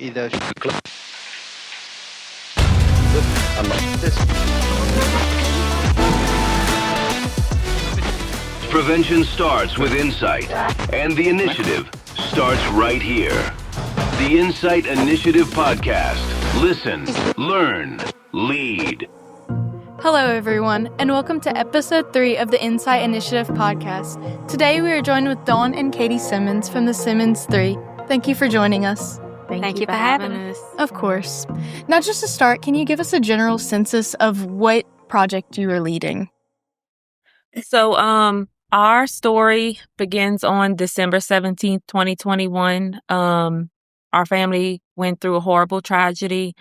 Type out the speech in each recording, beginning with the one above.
إذا Prevention starts with insight, and the initiative starts right here. The Insight Initiative Podcast. Listen, learn, lead. Hello, everyone, and welcome to episode 3 of the Insight Initiative podcast. Today, we are joined with Dawn and Katie Simmons from the Simmons 3. Thank you for joining us. Thank you for having us. Of course. Now, just to start, can you give us a general census of what project you are leading? So, our story begins on December 17th, 2021. Our family went through a horrible tragedy.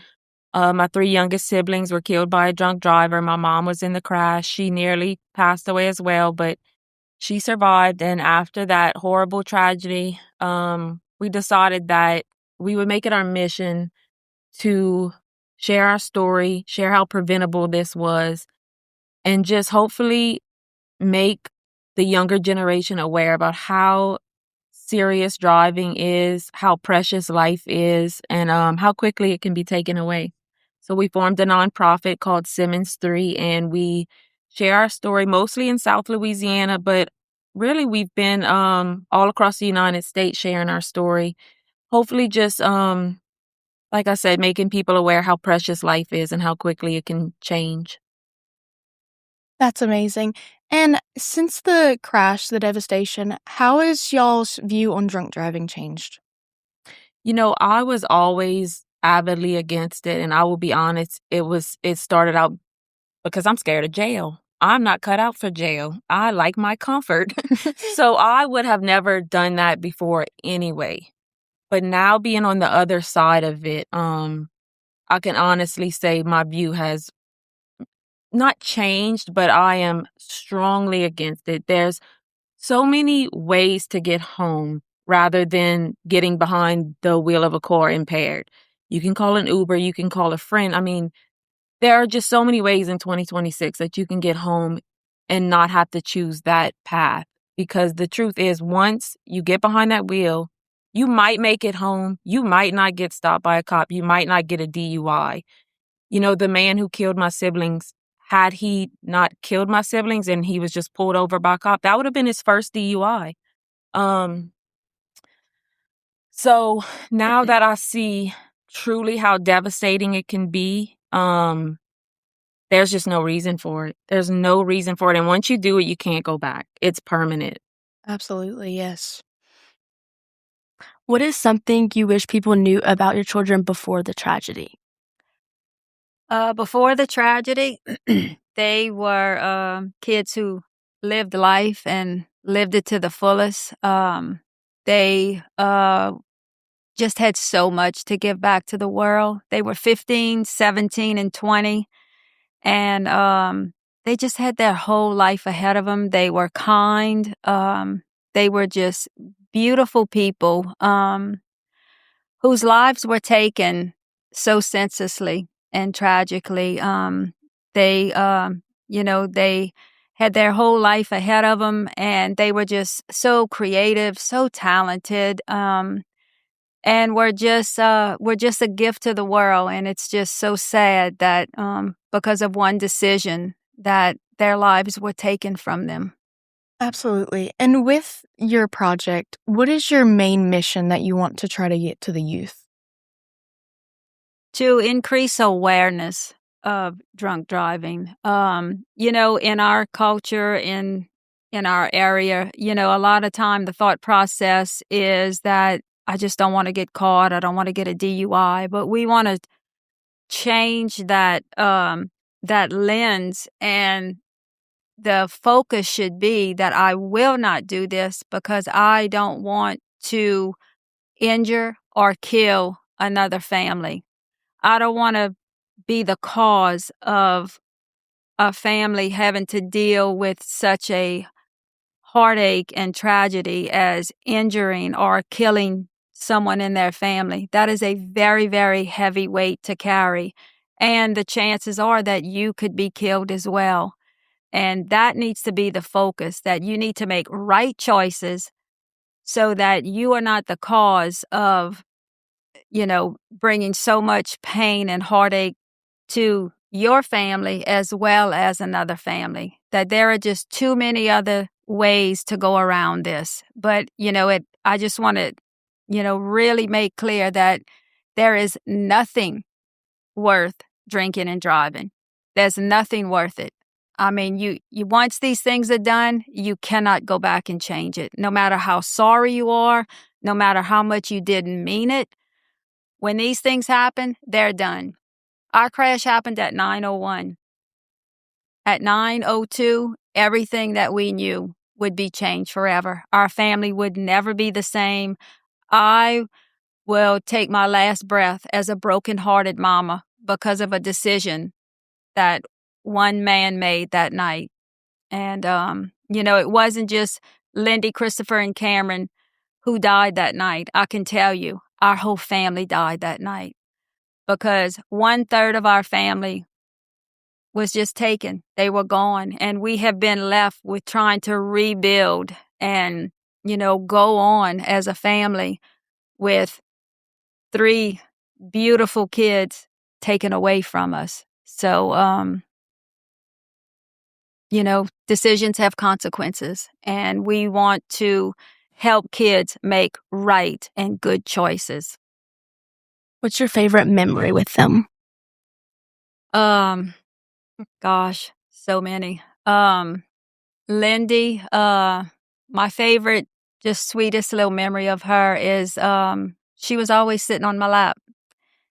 My 3 youngest siblings were killed by a drunk driver. My mom was in the crash. She nearly passed away as well, but she survived. And after that horrible tragedy, we decided that we would make it our mission to share our story, share how preventable this was, and just hopefully make the younger generation aware about how serious driving is, how precious life is, and how quickly it can be taken away. So we formed a nonprofit called Simmons 3, and we share our story mostly in South Louisiana, but really we've been all across the United States sharing our story. Hopefully just, like I said, making people aware how precious life is and how quickly it can change. That's amazing. And since the crash, the devastation, how has y'all's view on drunk driving changed? You know, I was always avidly against it, and I will be honest, it started out because I'm scared of jail. I'm not cut out for jail. I like my comfort. So I would have never done that before anyway. But now being on the other side of it, I can honestly say my view has not changed, but I am strongly against it. There's so many ways to get home rather than getting behind the wheel of a car impaired. You can call an Uber, you can call a friend. I mean, there are just so many ways in 2026 that you can get home and not have to choose that path. Because the truth is, once you get behind that wheel, you might make it home. You might not get stopped by a cop. You might not get a DUI. You know, the man who killed my siblings, had he not killed my siblings and he was just pulled over by a cop, that would have been his first DUI. So now that I see truly how devastating it can be, there's just no reason for it. There's no reason for it. And once you do it, you can't go back. It's permanent. Absolutely, yes. What is something you wish people knew about your children before the tragedy? Before the tragedy, they were kids who lived life and lived it to the fullest. They just had so much to give back to the world. They were 15, 17, and 20, and they just had their whole life ahead of them. They were kind. They were just beautiful people whose lives were taken so senselessly and tragically. They had their whole life ahead of them, and they were just so creative, so talented, and we're just a gift to the world. And it's just so sad that because of one decision that their lives were taken from them. Absolutely. And with your project, what is your main mission that you want to try to get to the youth? To increase awareness of drunk driving. In our culture, in our area, a lot of time the thought process is that I just don't want to get caught. I don't want to get a DUI. But we want to change that lens, and the focus should be that I will not do this because I don't want to injure or kill another family. I don't want to be the cause of a family having to deal with such a heartache and tragedy as injuring or killing someone in their family. That is a very, very heavy weight to carry. And the chances are that you could be killed as well. And that needs to be the focus, that you need to make right choices so that you are not the cause of bringing so much pain and heartache to your family as well as another family, that there are just too many other ways to go around this. But, I just want to, really make clear that there is nothing worth drinking and driving. There's nothing worth it. I mean, you once these things are done, you cannot go back and change it. No matter how sorry you are, no matter how much you didn't mean it, when these things happen, they're done. Our crash happened at 9:01. At 9:02, everything that we knew would be changed forever. Our family would never be the same. I will take my last breath as a broken-hearted mama because of a decision that one man made that night. And, it wasn't just Lindy, Christopher, and Cameron who died that night. I can tell you, our whole family died that night because 1/3 of our family was just taken. They were gone. And we have been left with trying to rebuild and, go on as a family with 3 beautiful kids taken away from us. So, decisions have consequences, and we want to help kids make right and good choices. What's your favorite memory with them? Gosh, so many. Lindy, my favorite, just sweetest little memory of her is she was always sitting on my lap.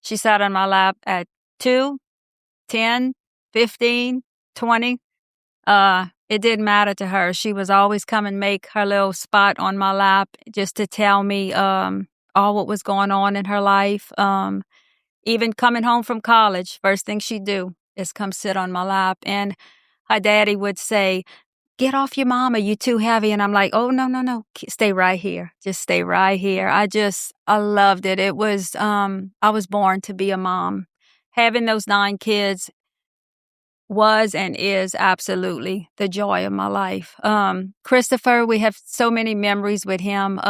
She sat on my lap at 2, 10, 15, 20. It didn't matter to her. She was always come and make her little spot on my lap just to tell me all what was going on in her life. Even coming home from college, first thing she'd do is come sit on my lap. And her daddy would say, "Get off your mama, you too heavy." And I'm like, "Oh, no. Stay right here. Just stay right here." I loved it. It was, I was born to be a mom. Having those 9 kids was and is absolutely the joy of my life. Christopher, we have so many memories with him.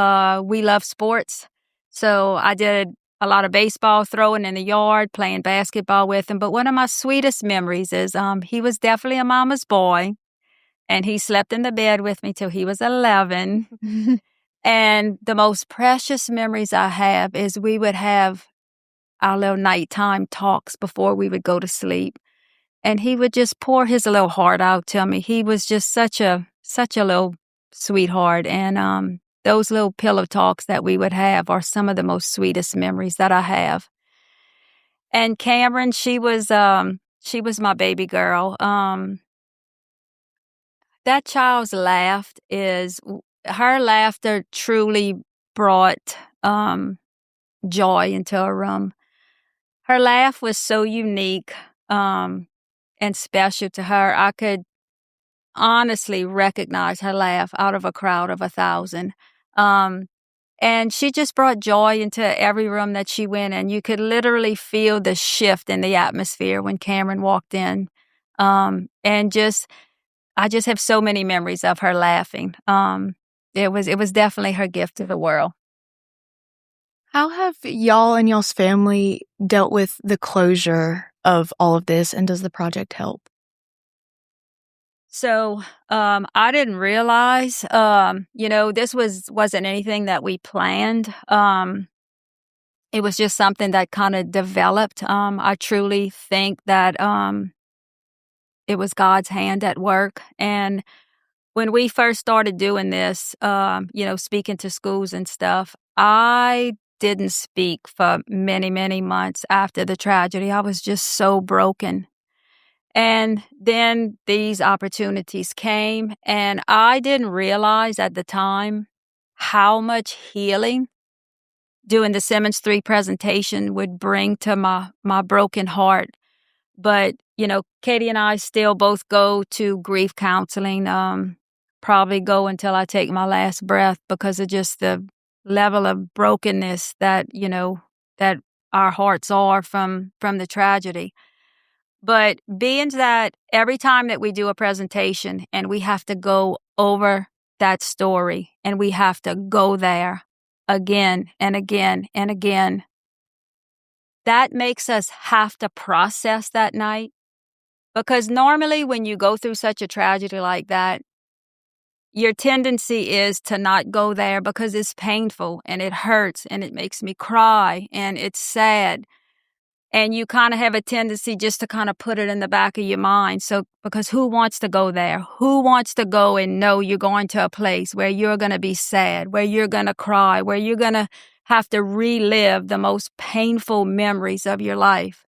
We love sports. So I did a lot of baseball throwing in the yard, playing basketball with him. But one of my sweetest memories is he was definitely a mama's boy. And he slept in the bed with me till he was 11. And the most precious memories I have is we would have our little nighttime talks before we would go to sleep. And he would just pour his little heart out to me. He was just such a little sweetheart. And those little pillow talks that we would have are some of the most sweetest memories that I have. And Cameron, she was my baby girl. That child's her laughter truly brought joy into a room. Her laugh was so unique and special to her. I could honestly recognize her laugh out of a crowd of 1,000. And she just brought joy into every room that she went in. You could literally feel the shift in the atmosphere when Cameron walked in. I just have so many memories of her laughing. It was definitely her gift to the world. How have y'all and y'all's family dealt with the closure of all of this, and does the project help? So I didn't realize, this wasn't anything that we planned. It was just something that kind of developed. I truly think that it was God's hand at work. And when we first started doing this, speaking to schools and stuff, I didn't speak for many, many months after the tragedy. I was just so broken. And then these opportunities came, and I didn't realize at the time how much healing doing the Simmons 3 presentation would bring to my broken heart. But, Katie and I still both go to grief counseling, probably go until I take my last breath because of just the level of brokenness that, that our hearts are from the tragedy. But being that every time that we do a presentation and we have to go over that story and we have to go there again and again and again, that makes us have to process that night. Because normally when you go through such a tragedy like that, your tendency is to not go there because it's painful and it hurts and it makes me cry and it's sad. And you kind of have a tendency just to kind of put it in the back of your mind. So, because who wants to go there? Who wants to go and know you're going to a place where you're going to be sad, where you're going to cry, where you're going to have to relive the most painful memories of your life?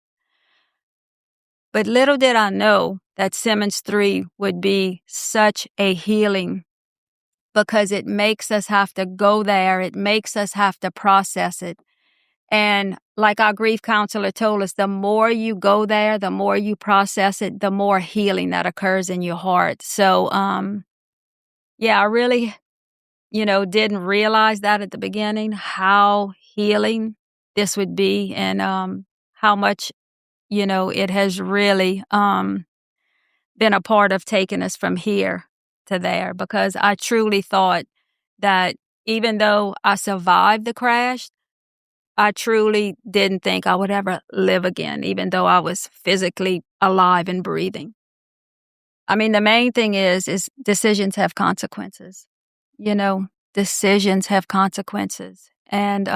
But little did I know that Simmons 3 would be such a healing, because it makes us have to go there. It makes us have to process it. And like our grief counselor told us, the more you go there, the more you process it, the more healing that occurs in your heart. So, yeah, I really, didn't realize that at the beginning, how healing this would be, and how much, it has really been a part of taking us from here to there, because I truly thought that even though I survived the crash, I truly didn't think I would ever live again, even though I was physically alive and breathing. I mean, the main thing is decisions have consequences. Decisions have consequences. And,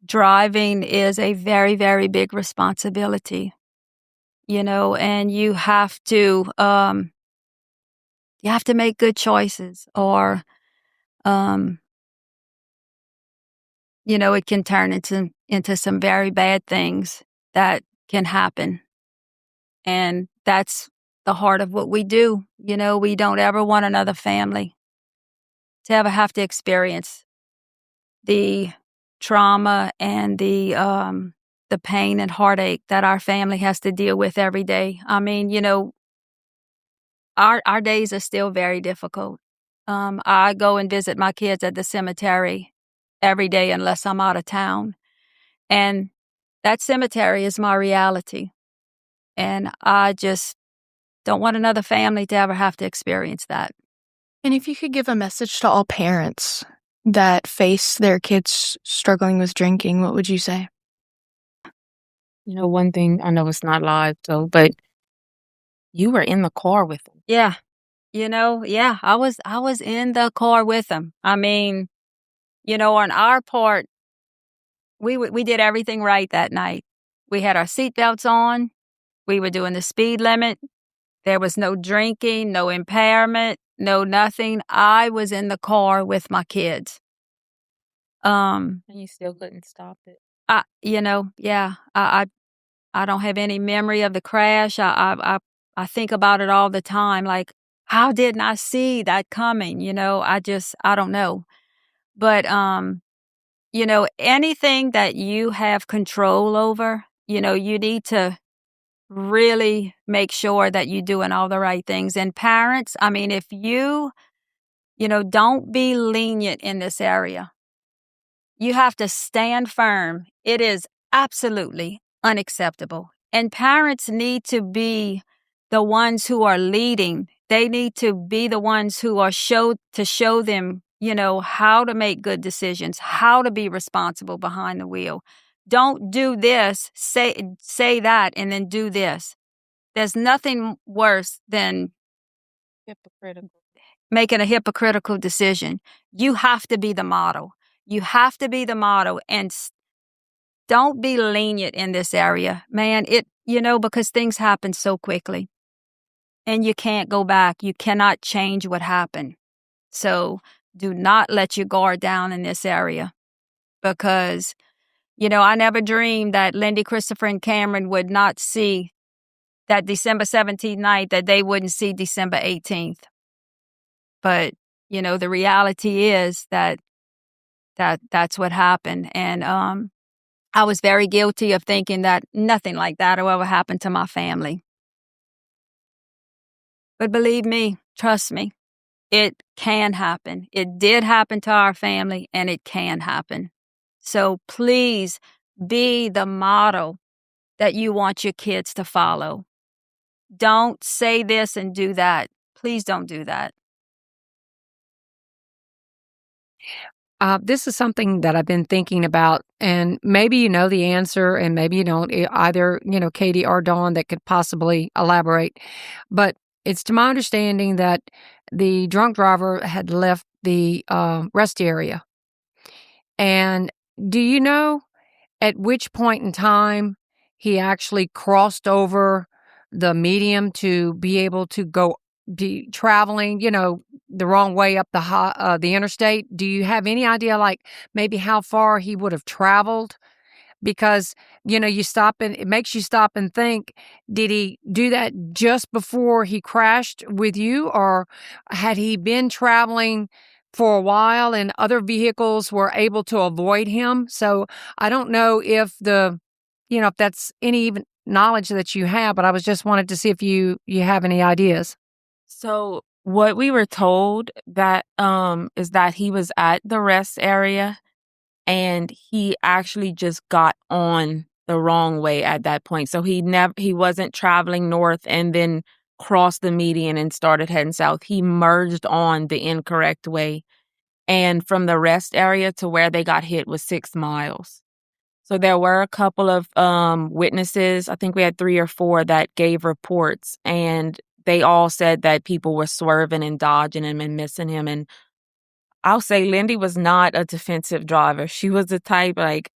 driving is a very, very big responsibility, and you have to make good choices, or, it can turn into some very bad things that can happen. And that's the heart of what we do. We don't ever want another family to ever have to experience the trauma and the pain and heartache that our family has to deal with every day. I mean, our days are still very difficult. I go and visit my kids at the cemetery every day unless I'm out of town. And that cemetery is my reality. And I just don't want another family to ever have to experience that. And if you could give a message to all parents that face their kids struggling with drinking, what would you say? One thing, I know it's not live, but you were in the car with them. Yeah. I was in the car with them. I mean, on our part, we did everything right that night. We had our seatbelts on. We were doing the speed limit. There was no drinking, no impairment, no nothing. I was in the car with my kids. And you still couldn't stop it. I don't have any memory of the crash. I think about it all the time. Like, how didn't I see that coming? I don't know. But, anything that you have control over, you need to really make sure that you're doing all the right things. And parents, I mean, if don't be lenient in this area. You have to stand firm. It is absolutely unacceptable. And parents need to be the ones who are leading. They need to be the ones who are show them, how to make good decisions, how to be responsible behind the wheel. Don't do this, say that, and then do this. There's nothing worse than Hypocritical. Making a hypocritical decision. You have to be the model. You have to be the model, and don't be lenient in this area, man. Because things happen so quickly and you can't go back. You cannot change what happened. So do not let your guard down in this area, because, I never dreamed that Lindy, Christopher, and Cameron would not see that December 17th night, that they wouldn't see December 18th. But, the reality is that's what happened. And I was very guilty of thinking that nothing like that will ever happen to my family. But believe me, trust me, it can happen. It did happen to our family, and it can happen. So please be the model that you want your kids to follow. Don't say this and do that. Please don't do that. This is something that I've been thinking about, and maybe you know the answer, and maybe you don't. Either Katie or Dawn that could possibly elaborate, but it's to my understanding that the drunk driver had left the rest area. And do you know at which point in time he actually crossed over the medium to be able to be traveling, the wrong way up the interstate? Do you have any idea, like maybe how far he would have traveled? Because you stop and it makes you stop and think: did he do that just before he crashed with you, or had he been traveling for a while and other vehicles were able to avoid him? So I don't know if that's any even knowledge that you have, but I was just wanted to see if you have any ideas. So what we were told that is that he was at the rest area and he actually just got on the wrong way at that point. So he wasn't traveling north and then crossed the median and started heading south. He merged on the incorrect way. And from the rest area to where they got hit was 6 miles. So there were a couple of witnesses. I think we had 3 or 4 that gave reports, and they all said that people were swerving and dodging him and missing him. And I'll say Lindy was not a defensive driver. She was the type, like,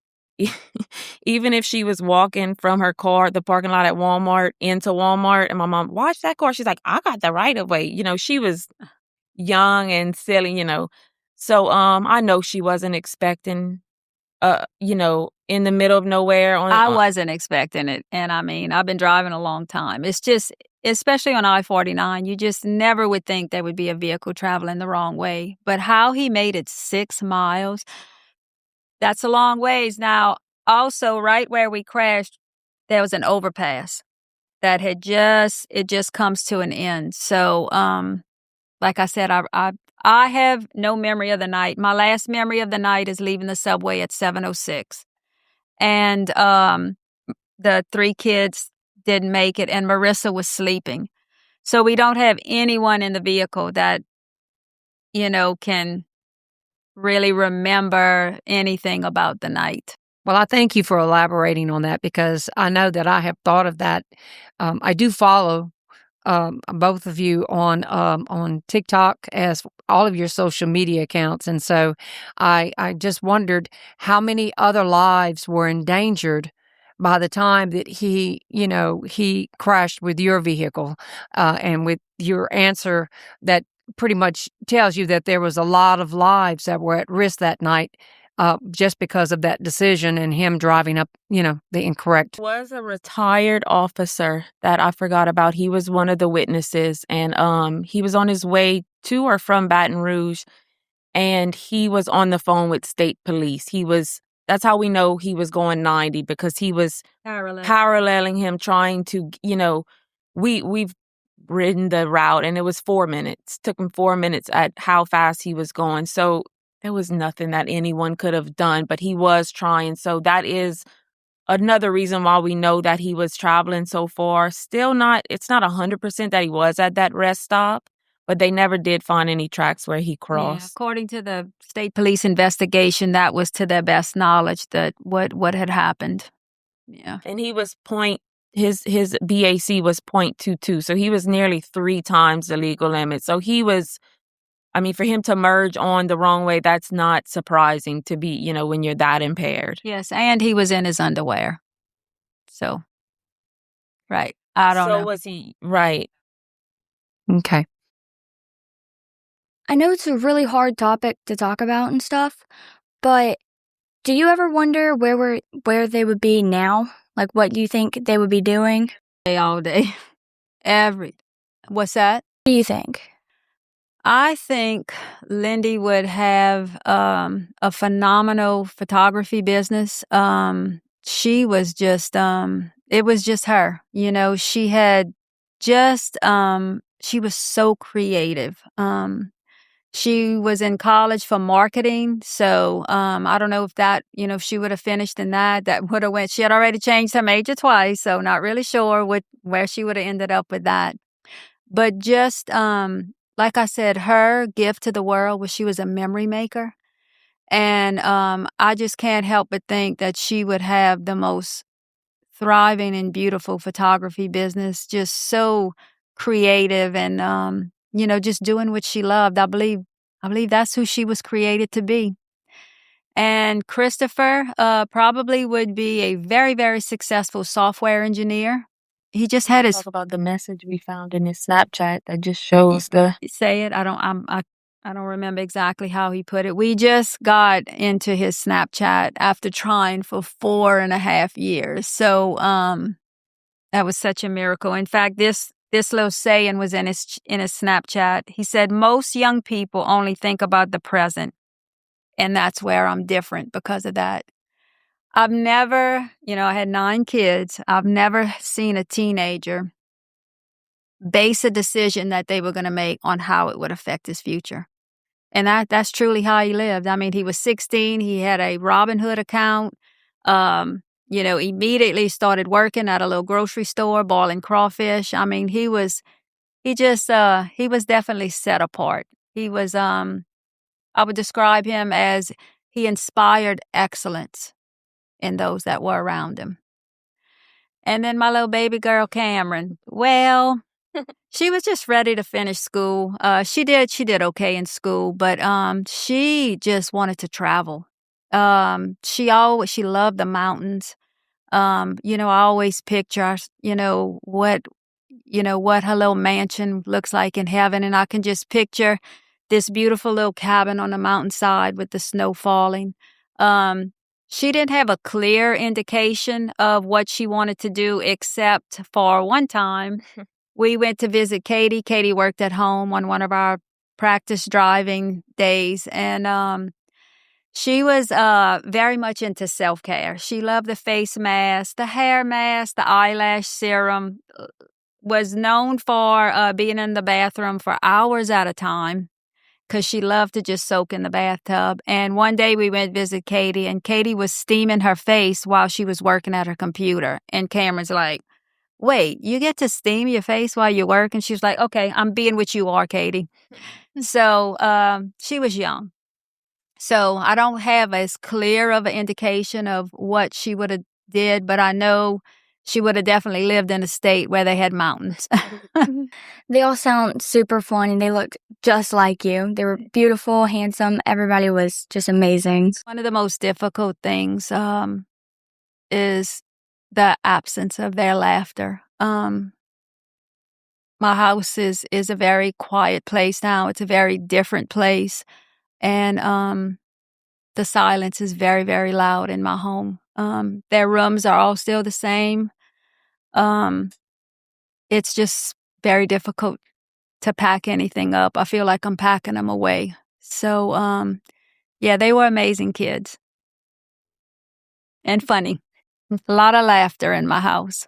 even if she was walking from her car, the parking lot at Walmart, into Walmart, and my mom, watch that car. She's like, I got the right of way. She was young and silly, So I know she wasn't expecting, in the middle of nowhere. I wasn't expecting it. And I mean, I've been driving a long time. It's just, especially on I-49, you just never would think there would be a vehicle traveling the wrong way. But how he made it 6 miles, that's a long ways. Now, also, right where we crashed, there was an overpass that it just comes to an end. So, like I said, I have no memory of the night. My last memory of the night is leaving the subway at 7:06. And the 3 kids didn't make it, and Marissa was sleeping. So we don't have anyone in the vehicle that, can really remember anything about the night. Well, I thank you for elaborating on that, because I know that I have thought of that. I do follow both of you on TikTok, as all of your social media accounts, and so I just wondered how many other lives were endangered by the time that he crashed with your vehicle, and with your answer that pretty much tells you that there was a lot of lives that were at risk that night. Just because of that decision and him driving up, the incorrect. Was a retired officer that I forgot about. He was one of the witnesses, and he was on his way to or from Baton Rouge, and he was on the phone with state police. That's how we know he was going 90, because he was paralleling him, trying to, we've ridden the route, and it was 4 minutes. Took him 4 minutes at how fast he was going. So there was nothing that anyone could have done, but he was trying. So that is another reason why we know that he was traveling so far. It's not 100% that he was at that rest stop, but they never did find any tracks where he crossed. Yeah, according to the state police investigation, that was to their best knowledge that what had happened. Yeah. And he was his BAC was 0.22, so he was nearly 3 times the legal limit. So he was, for him to merge on the wrong way, that's not surprising to be, when you're that impaired. Yes, and he was in his underwear. So, right. I don't know. So was he, right. Okay. I know it's a really hard topic to talk about and stuff, but do you ever wonder where they would be now? Like, what you think they would be doing? All day. What's that? What do you think? I think Lindy would have a phenomenal photography business. She was just, it was just her. She had just, she was so creative. She was in college for marketing. So I don't know if that, if she would have finished in that would have went. She had already changed her major twice, so not really sure where she would have ended up with that. But just, like I said, her gift to the world was she was a memory maker. And I just can't help but think that she would have the most thriving and beautiful photography business, just so creative and just doing what she loved. I believe that's who she was created to be. And Christopher probably would be a very, very successful software engineer. He just had his Talk about the message we found in his Snapchat that just shows the say it. I don't remember exactly how he put it. We just got into his Snapchat after trying for 4.5 years. So that was such a miracle. In fact, this little saying was in his Snapchat. He said, "Most young people only think about the present." And that's where I'm different because of that. I've never, I had 9 kids. I've never seen a teenager base a decision that they were going to make on how it would affect his future. And that's truly how he lived. I mean, he was 16. He had a Robinhood account. Immediately started working at a little grocery store, boiling crawfish. I mean, he was definitely set apart. He was, I would describe him as he inspired excellence in those that were around him. And then my little baby girl, Cameron, well, she was just ready to finish school. She did okay in school, but she just wanted to travel. She loved the mountains. I always picture, what her little mansion looks like in heaven, and I can just picture this beautiful little cabin on the mountainside with the snow falling. She didn't have a clear indication of what she wanted to do, except for one time we went to visit Katie. Katie worked at home on one of our practice driving days, and she was very much into self-care. She loved the face mask, the hair mask, the eyelash serum, was known for being in the bathroom for hours at a time, because she loved to just soak in the bathtub. And one day we went to visit Katie, and Katie was steaming her face while she was working at her computer. And Cameron's like, "Wait, you get to steam your face while you work?" And she was like, "Okay, I'm being what you are, Katie." So she was young. So I don't have as clear of an indication of what she would have did, but I know she would have definitely lived in a state where they had mountains. They all sound super fun and they looked just like you. They were beautiful, handsome. Everybody was just amazing. One of the most difficult things is the absence of their laughter. My house is a very quiet place now. It's a very different place. And the silence is very, very loud in my home. Their rooms are all still the same. It's just very difficult to pack anything up. I feel like I'm packing them away. So, yeah, they were amazing kids. And funny. A lot of laughter in my house.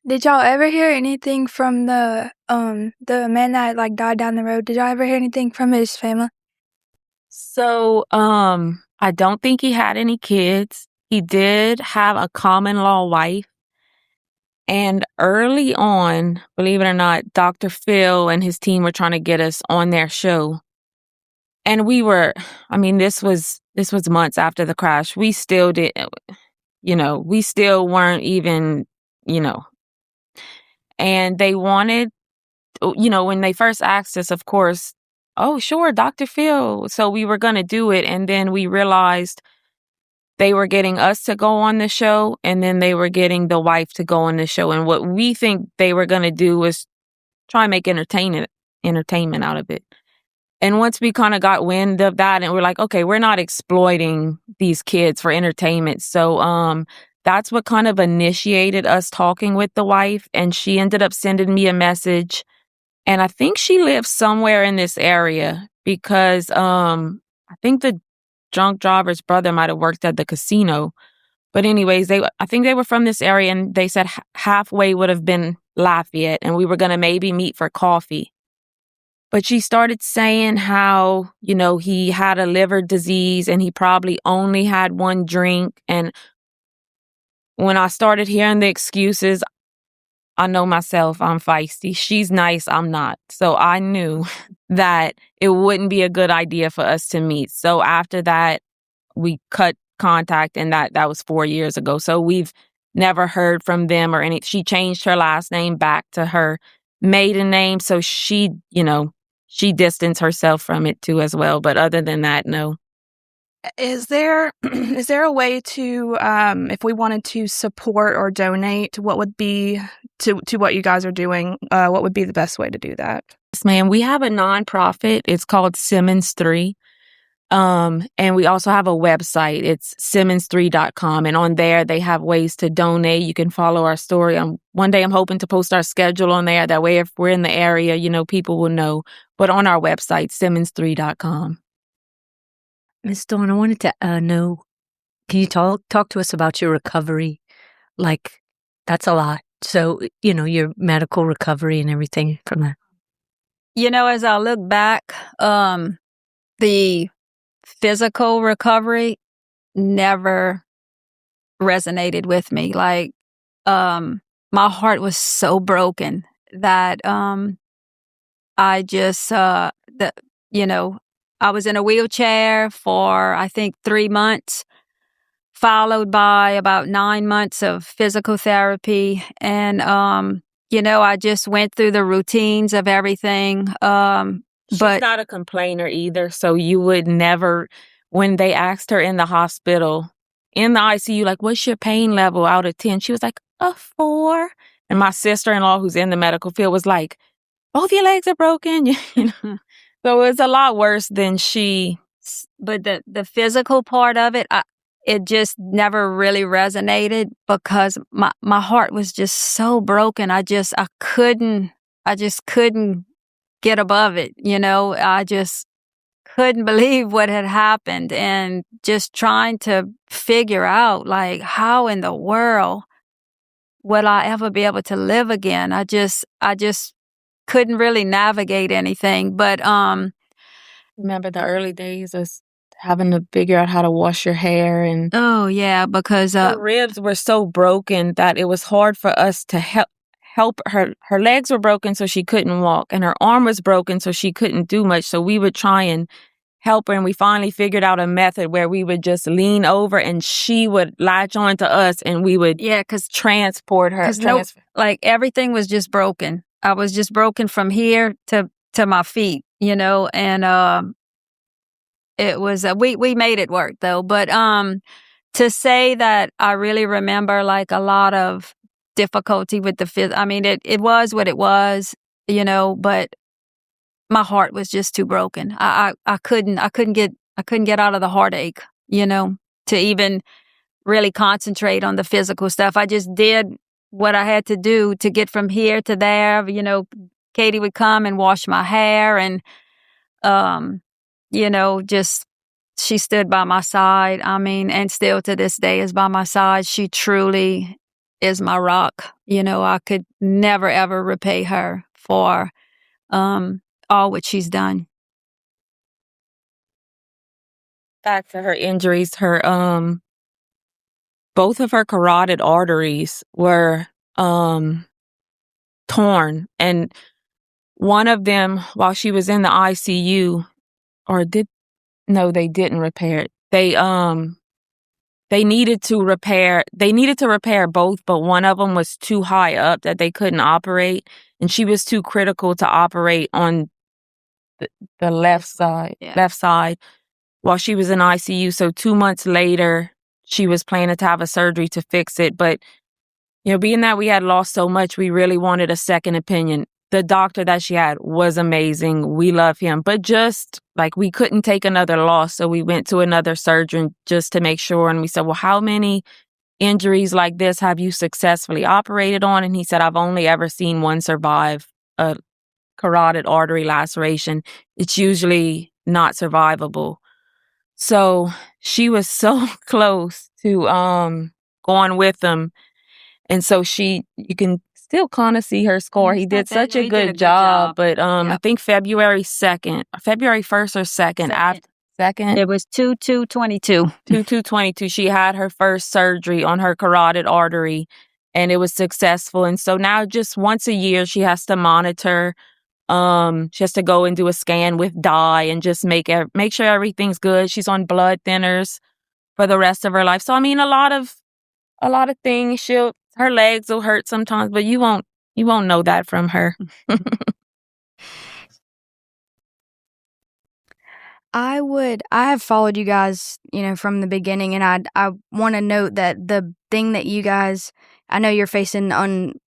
Did y'all ever hear anything from the man that died down the road? Did y'all ever hear anything from his family? So, I don't think he had any kids. He did have a common law wife. And early on, believe it or not, Dr. Phil and his team were trying to get us on their show. And this was months after the crash. We still we still weren't even, and they wanted, when they first asked us, of course, "Oh, sure, Dr. Phil." So we were going to do it. And then we realized they were getting us to go on the show, and then they were getting the wife to go on the show. And what we think they were going to do was try and make entertainment out of it. And once we kind of got wind of that, and we're like, okay, we're not exploiting these kids for entertainment. So that's what kind of initiated us talking with the wife. And she ended up sending me a message. And I think she lives somewhere in this area because I think the drunk driver's brother might have worked at the casino. But anyways, I think they were from this area, and they said halfway would have been Lafayette, and we were going to maybe meet for coffee. But she started saying how, he had a liver disease and he probably only had one drink. And when I started hearing the excuses, I know myself, I'm feisty. She's nice, I'm not. So I knew that it wouldn't be a good idea for us to meet. So after that, we cut contact, and that was 4 years ago. So we've never heard from them or any. She changed her last name back to her maiden name, so she distanced herself from it too as well. But other than that, no. Is there a way to, if we wanted to support or donate, what would be to what you guys are doing? What would be the best way to do that? Yes, ma'am. We have a nonprofit. It's called Simmons 3. And we also have a website. It's simmons3.com. And on there, they have ways to donate. You can follow our story. One day I'm hoping to post our schedule on there. That way, if we're in the area, people will know. But on our website, simmons3.com. Miss Dawn, I wanted to know, can you talk to us about your recovery? Like, that's a lot. So, your medical recovery and everything from that. As I look back, the physical recovery never resonated with me. Like, my heart was so broken that I just, I was in a wheelchair for, I think, 3 months, followed by about 9 months of physical therapy. And, I just went through the routines of everything. She's not a complainer either. So you would never, when they asked her in the hospital, in the ICU, like, what's your pain level out of 10? She was like, a 4. And my sister-in-law, who's in the medical field, was like, both your legs are broken. So it's a lot worse than she. But the physical part of it, it just never really resonated because my heart was just so broken. I just couldn't get above it. I just couldn't believe what had happened, and just trying to figure out, like, how in the world will I ever be able to live again? I just couldn't really navigate anything. But remember the early days of having to figure out how to wash your hair, and oh yeah, because her ribs were so broken that it was hard for us to help her. Her legs were broken, so she couldn't walk, and her arm was broken, so she couldn't do much. So we would try and help her, and we finally figured out a method where we would just lean over and she would latch on to us, and we would transport her. Like, everything was just broken. I was just broken from here to my feet, and it was we made it work though. But to say that I really remember, like, a lot of difficulty with I mean, it was what it was, but my heart was just too broken. I couldn't get out of the heartache, to even really concentrate on the physical stuff. I just did what I had to do to get from here to there. Katie would come and wash my hair, and just she stood by my side. I mean, and still to this day is by my side. She truly is my rock. I could never ever repay her for all what she's done. Back to her injuries, both of her carotid arteries were torn, and one of them, while she was in the ICU, they didn't repair it. They needed to repair both, but one of them was too high up that they couldn't operate, and she was too critical to operate on the left side while she was in ICU. So 2 months later, she was planning to have a surgery to fix it. But, being that we had lost so much, we really wanted a second opinion. The doctor that she had was amazing. We love him. But just like, we couldn't take another loss. So we went to another surgeon just to make sure. And we said, well, how many injuries like this have you successfully operated on? And he said, I've only ever seen one survive a carotid artery laceration. It's usually not survivable. So she was so close to going with him. And so you can still kind of see her score. He did such a good job. But I think February 1st or 2nd. Second. It was 2/2/22. 2/2/22. She had her first surgery on her carotid artery, and it was successful. And so now just once a year, she has to monitor. She has to go and do a scan with dye and just make sure everything's good. She's on blood thinners. for the rest of her life. So I mean, a lot of things. Her legs will hurt sometimes, but you won't know that from her. I have followed you guys, from the beginning, and I want to note that the thing that you guys, I know you're facing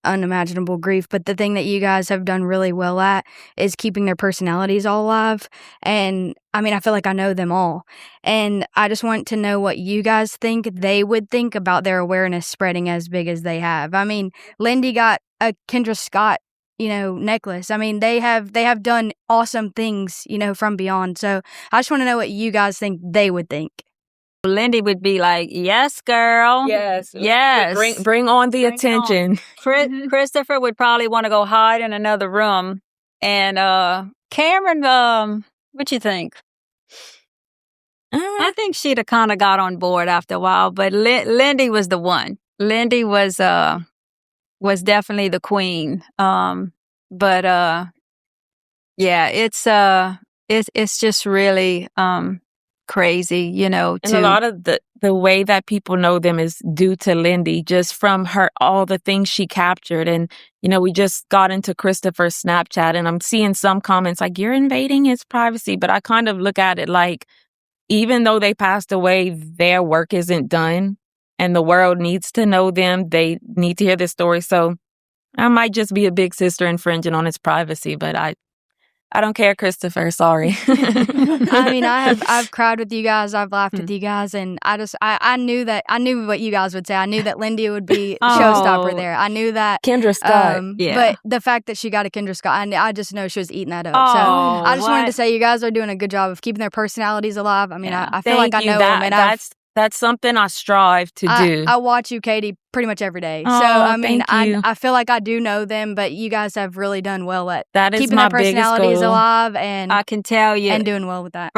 unimaginable grief, but the thing that you guys have done really well at is keeping their personalities all alive. And I mean, I feel like I know them all. And I just want to know what you guys think they would think about their awareness spreading as big as they have. I mean, Lindy got a Kendra Scott necklace. I mean, they have done awesome things, from beyond. So I just want to know what you guys think they would think. Lindy would be like, "Yes, girl. Yes. Yes. Bring on the attention." Christopher would probably want to go hide in another room. And Cameron, what you think? I think she'd have kind of got on board after a while, but Lindy was the one. Lindy was definitely the queen. But yeah, it's just really crazy, And a lot of the way that people know them is due to Lindy, just from all the things she captured. And we just got into Christopher's Snapchat, and I'm seeing some comments like, "You're invading his privacy," but I kind of look at it like, even though they passed away, their work isn't done. And the world needs to know them. They need to hear this story. So I might just be a big sister infringing on his privacy, but I don't care, Christopher. Sorry. I mean, I've cried with you guys. I've laughed with you guys, and I knew what you guys would say. I knew that Lindy would be showstopper there. I knew that Kendra Scott. Yeah. But the fact that she got a Kendra Scott, I just know she was eating that up. Oh, so I just wanted what? to say you guys are doing a good job of keeping their personalities alive. I mean, I feel like I know that, them, and that's something I strive to do. I watch you, Katie, pretty much every day. Oh, so, I mean, thank you. I feel like I do know them, but you guys have really done well at That is keeping my their biggest personalities goal. alive and I can tell you, and doing well with that.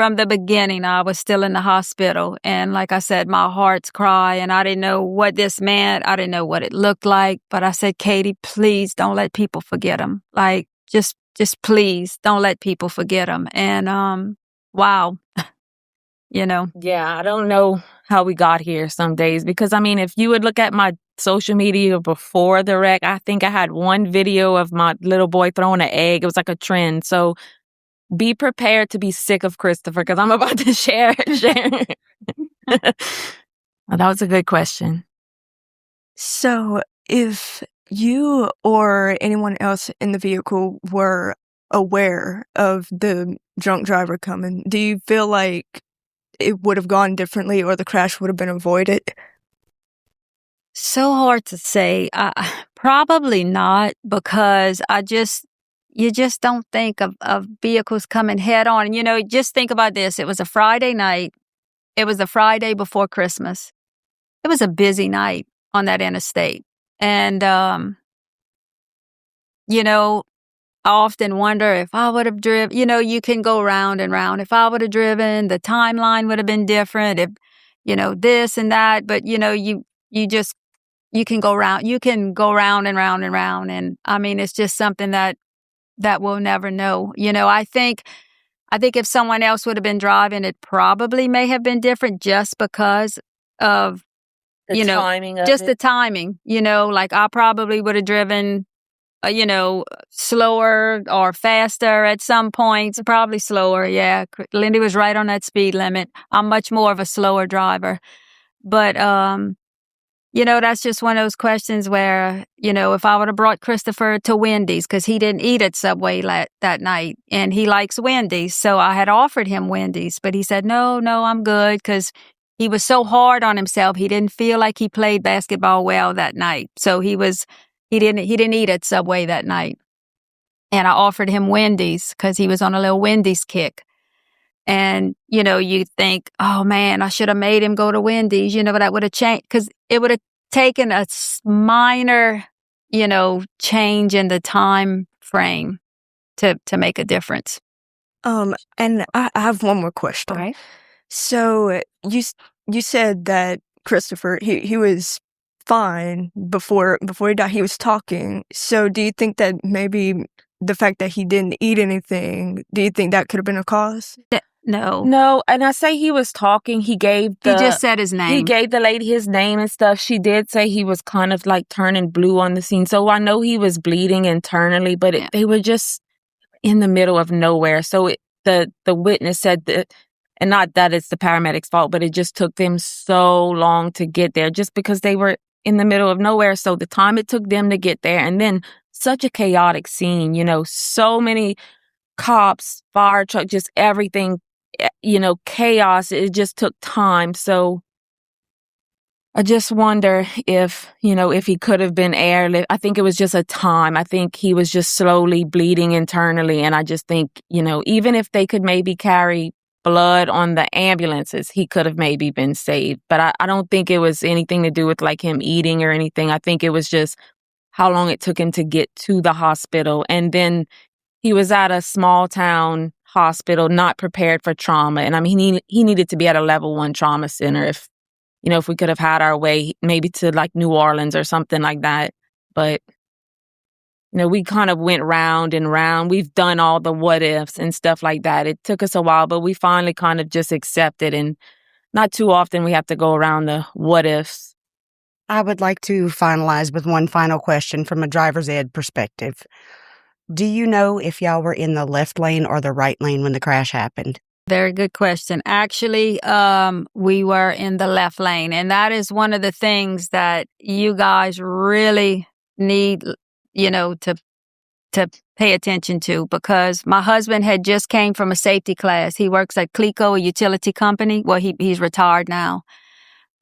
from the beginning, I was still in the hospital, and like I said, my heart's cry, and I didn't know what this meant. I didn't know what it looked like, but I said, "Katie, please don't let people forget him. Like, just please don't let people forget him." And wow. Yeah, I don't know how we got here some days, because I mean, if you would look at my social media before the wreck, I think I had one video of my little boy throwing an egg. It was like a trend. So be prepared to be sick of Christopher, because I'm about to share. Well, that was a good question. So, if you or anyone else in the vehicle were aware of the drunk driver coming, do you feel like it would have gone differently, or the crash would have been avoided? So hard to say. Probably not, because you just don't think of vehicles coming head on. And, just think about this. It was a Friday night. It was the Friday before Christmas. It was a busy night on that interstate. And, I often wonder if I would have driven, you can go round and round. If I would have driven, the timeline would have been different. If, this and that, but, you can go round and round and round. And I mean, it's just something that we'll never know. I think if someone else would have been driving, it probably may have been different, just because of, The timing of just it. the timing, like I probably would have driven, slower or faster at some points, probably slower. Yeah. Lindy was right on that speed limit. I'm much more of a slower driver, but, that's just one of those questions where, if I would have brought Christopher to Wendy's, because he didn't eat at Subway that night, and he likes Wendy's. So I had offered him Wendy's, but he said, no, I'm good, because he was so hard on himself. He didn't feel like he played basketball well that night. So he didn't eat at Subway that night. And I offered him Wendy's because he was on a little Wendy's kick. And, you think, oh man, I should have made him go to Wendy's, but that would have changed, because it would have taken a minor, change in the time frame to make a difference. And I have one more question. Okay. So you said that Christopher, he was fine before he died. He was talking. So do you think that maybe the fact that he didn't eat anything, do you think that could have been a cause? No. No, and I say he was talking. He just said his He name. gave the lady his name and stuff. She did say he was kind of like turning blue on the scene. So I know he was bleeding internally, but they were just in the middle of nowhere. So the witness said that, and not that it's the paramedics' fault, but it just took them so long to get there just because they were in the middle of nowhere. So the time it took them to get there, and then such a chaotic scene, so many cops, fire truck, just everything, chaos. It just took time. So I just wonder if he could have been airlifted. I think it was just a time. I think he was just slowly bleeding internally. And I just think, even if they could maybe carry blood on the ambulances, he could have maybe been saved. But I don't think it was anything to do with like him eating or anything. I think it was just how long it took him to get to the hospital. And then he was at a small town hospital, not prepared for trauma. And I mean, he needed to be at a level 1 trauma center if we could have had our way, maybe to like New Orleans or something like that. But, we kind of went round and round. We've done all the what ifs and stuff like that. It took us a while, but we finally kind of just accepted. And not too often we have to go around the what ifs. I would like to finalize with one final question from a driver's ed perspective. Do you know if y'all were in the left lane or the right lane when the crash happened? Very good question. Actually, we were in the left lane, and that is one of the things that you guys really need, to pay attention to, because my husband had just came from a safety class. He works at Clico, a utility company. Well, he's retired now.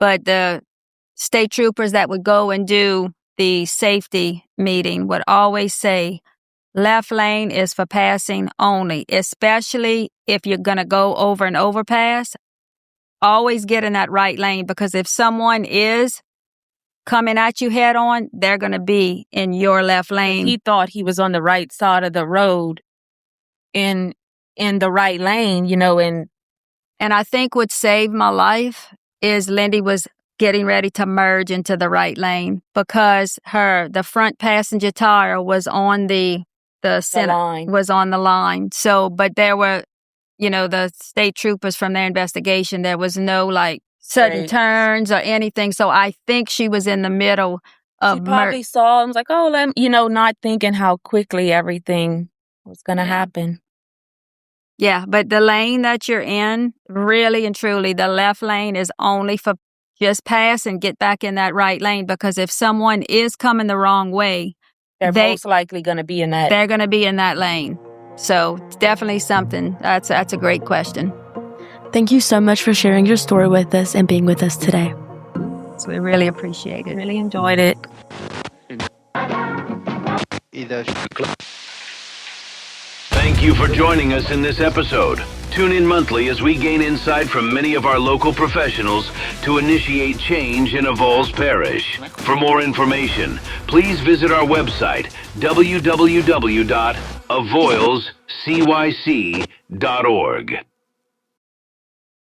But the state troopers that would go and do the safety meeting would always say, left lane is for passing only, especially if you're going to go over an overpass. Always get in that right lane, because if someone is coming at you head on, they're going to be in your left lane. He thought he was on the right side of the road in the right lane, and I think what saved my life is Lindy was getting ready to merge into the right lane, because the front passenger tire was on the center line. Was on the line. So, but there were, the state troopers from their investigation, there was no like sudden turns or anything. So I think she was in the middle of She probably saw him, was like, oh, not thinking how quickly everything was going to happen. Yeah, but the lane that you're in, really and truly, the left lane is only for just pass and get back in that right lane, because if someone is coming the wrong way, they're most likely going to be in that. They're going to be in that lane. So it's definitely something. That's a great question. Thank you so much for sharing your story with us and being with us today. So we really appreciate it. Really enjoyed it. Thank you for joining us in this episode. Tune in monthly as we gain insight from many of our local professionals to initiate change in Avoyelles Parish. For more information, please visit our website, www.avoyellescyc.org.